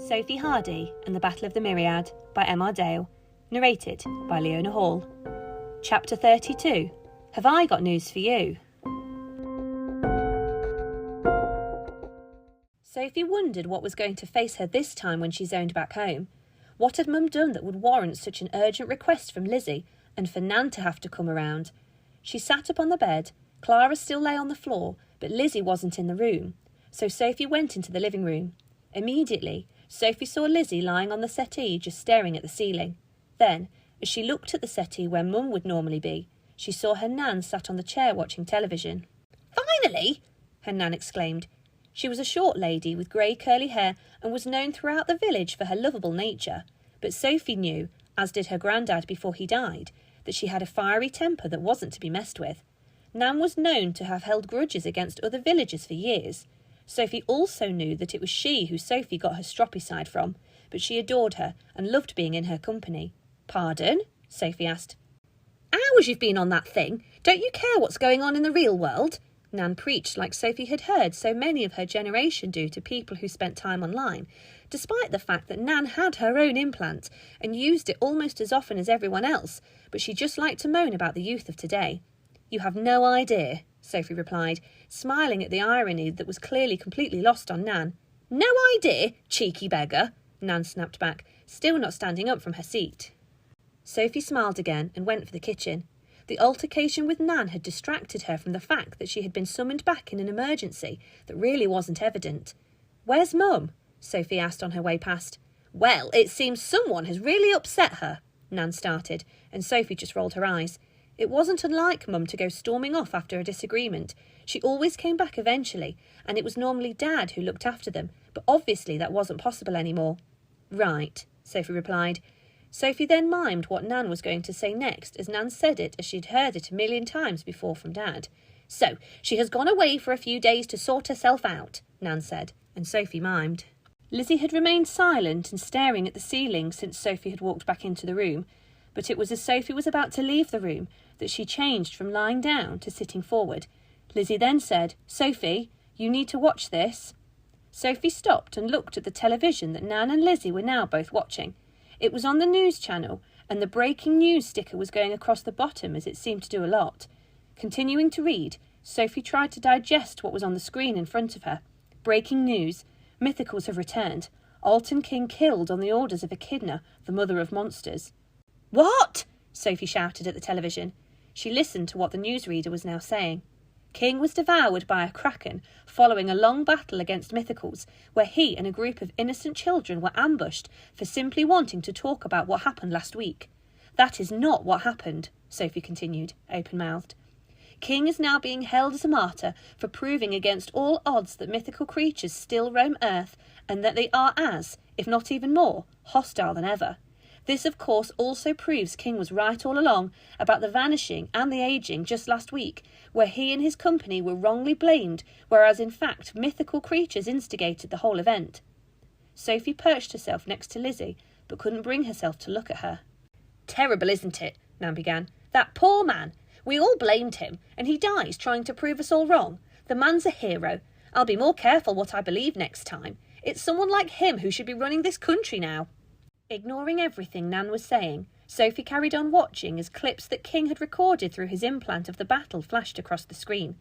Sophie Hardy and the Battle of the Myriad by M.R. Dale, narrated by Leona Hall. Chapter 32. Have I got news for you? Sophie wondered what was going to face her this time when she zoned back home. What had Mum done that would warrant such an urgent request from Lizzie, and for Nan to have to come around? She sat up on the bed. Clara still lay on the floor, but Lizzie wasn't in the room, so Sophie went into the living room. Immediately, Sophie saw Lizzie lying on the settee just staring at the ceiling. Then, as she looked at the settee where Mum would normally be, she saw her Nan sat on the chair watching television. "Finally!" her Nan exclaimed. She was a short lady with grey curly hair and was known throughout the village for her lovable nature, but Sophie knew, as did her grandad before he died, that she had a fiery temper that wasn't to be messed with. Nan was known to have held grudges against other villagers for years. Sophie also knew that it was she who Sophie got her stroppy side from, but she adored her and loved being in her company. "Pardon?" Sophie asked. "Hours you've been on that thing. Don't you care what's going on in the real world?" Nan preached like Sophie had heard so many of her generation do to people who spent time online, despite the fact that Nan had her own implant and used it almost as often as everyone else, but she just liked to moan about the youth of today. "You have no idea," Sophie replied, smiling at the irony that was clearly completely lost on Nan. "No idea, cheeky beggar," Nan snapped back, still not standing up from her seat. Sophie smiled again and went for the kitchen. The altercation with Nan had distracted her from the fact that she had been summoned back in an emergency that really wasn't evident. "Where's Mum?" Sophie asked on her way past. "Well, it seems someone has really upset her," Nan started, and Sophie just rolled her eyes. It wasn't unlike Mum to go storming off after a disagreement. She always came back eventually, and it was normally Dad who looked after them, but obviously that wasn't possible anymore. "Right," Sophie replied. Sophie then mimed what Nan was going to say next, as Nan said it as she'd heard it a million times before from Dad. "So, she has gone away for a few days to sort herself out," Nan said, and Sophie mimed. Lizzie had remained silent and staring at the ceiling since Sophie had walked back into the room, but it was as Sophie was about to leave the room that she changed from lying down to sitting forward. Lizzie then said, "Sophie, you need to watch this." Sophie stopped and looked at the television that Nan and Lizzie were now both watching. It was on the news channel, and the breaking news sticker was going across the bottom as it seemed to do a lot. Continuing to read, Sophie tried to digest what was on the screen in front of her. Breaking news. Mythicals have returned. Alton King killed on the orders of Echidna, the mother of monsters. "What?" Sophie shouted at the television. She listened to what the newsreader was now saying. King was devoured by a kraken following a long battle against mythicals, where he and a group of innocent children were ambushed for simply wanting to talk about what happened last week. "That is not what happened," Sophie continued, open-mouthed. "King is now being held as a martyr for proving against all odds that mythical creatures still roam Earth and that they are as, if not even more, hostile than ever. This, of course, also proves King was right all along about the vanishing and the aging just last week, where he and his company were wrongly blamed, whereas in fact mythical creatures instigated the whole event." Sophie perched herself next to Lizzie, but couldn't bring herself to look at her. "Terrible, isn't it?" Nan began. "That poor man. We all blamed him, and he dies trying to prove us all wrong. The man's a hero. I'll be more careful what I believe next time. It's someone like him who should be running this country now." Ignoring everything Nan was saying, Sophie carried on watching as clips that King had recorded through his implant of the battle flashed across the screen.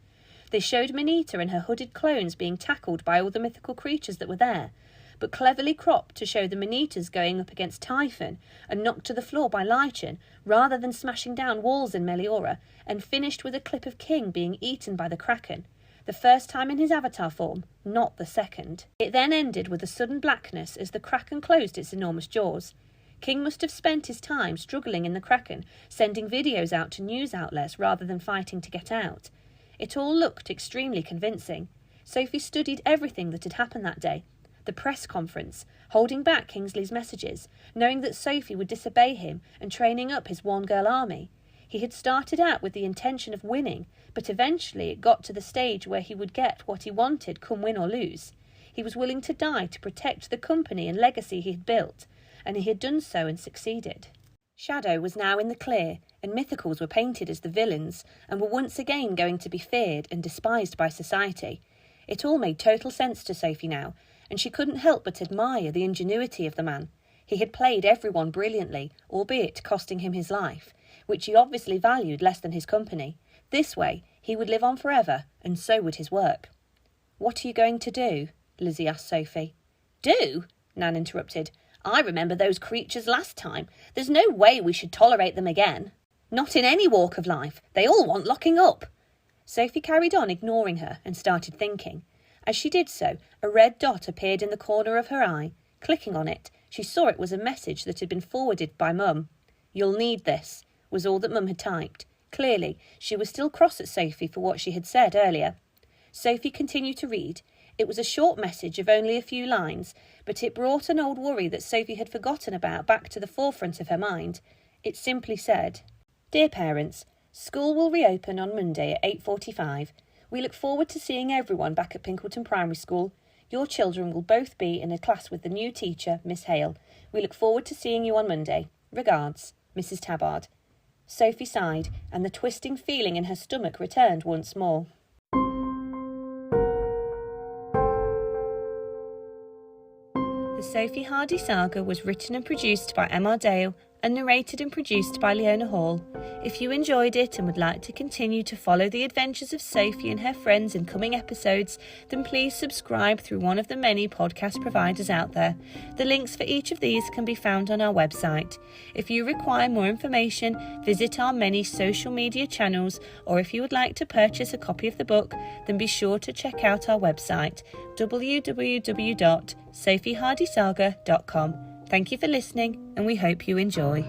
They showed Manita and her hooded clones being tackled by all the mythical creatures that were there, but cleverly cropped to show the Manitas going up against Typhon and knocked to the floor by Lichen, rather than smashing down walls in Meliora, and finished with a clip of King being eaten by the Kraken. The first time in his avatar form, not the second. It then ended with a sudden blackness as the Kraken closed its enormous jaws. King must have spent his time struggling in the Kraken, sending videos out to news outlets rather than fighting to get out. It all looked extremely convincing. Sophie studied everything that had happened that day. The press conference, holding back Kingsley's messages, knowing that Sophie would disobey him and training up his one-girl army. He had started out with the intention of winning, but eventually it got to the stage where he would get what he wanted, come win or lose. He was willing to die to protect the company and legacy he had built, and he had done so and succeeded. Shadow was now in the clear, and mythicals were painted as the villains, and were once again going to be feared and despised by society. It all made total sense to Sophie now, and she couldn't help but admire the ingenuity of the man. He had played everyone brilliantly, albeit costing him his life, which he obviously valued less than his company. This way, he would live on forever, and so would his work. "What are you going to do?" Lizzie asked Sophie. "Do?" Nan interrupted. "I remember those creatures last time. There's no way we should tolerate them again. Not in any walk of life. They all want locking up." Sophie carried on ignoring her and started thinking. As she did so, a red dot appeared in the corner of her eye. Clicking on it, she saw it was a message that had been forwarded by Mum. "You'll need this," was all that Mum had typed. Clearly, she was still cross at Sophie for what she had said earlier. Sophie continued to read. It was a short message of only a few lines, but it brought an old worry that Sophie had forgotten about back to the forefront of her mind. It simply said, "Dear parents, school will reopen on Monday at 8:45. We look forward to seeing everyone back at Pinkleton Primary School. Your children will both be in a class with the new teacher, Miss Hale. We look forward to seeing you on Monday. Regards, Mrs. Tabard." Sophie sighed, and the twisting feeling in her stomach returned once more. The Sophie Hardy saga was written and produced by M.R. Dale and narrated and produced by Leona Hall. If you enjoyed it and would like to continue to follow the adventures of Sophie and her friends in coming episodes, then please subscribe through one of the many podcast providers out there. The links for each of these can be found on our website. If you require more information, visit our many social media channels, or if you would like to purchase a copy of the book, then be sure to check out our website, www.sophiehardysaga.com. Thank you for listening, and we hope you enjoy.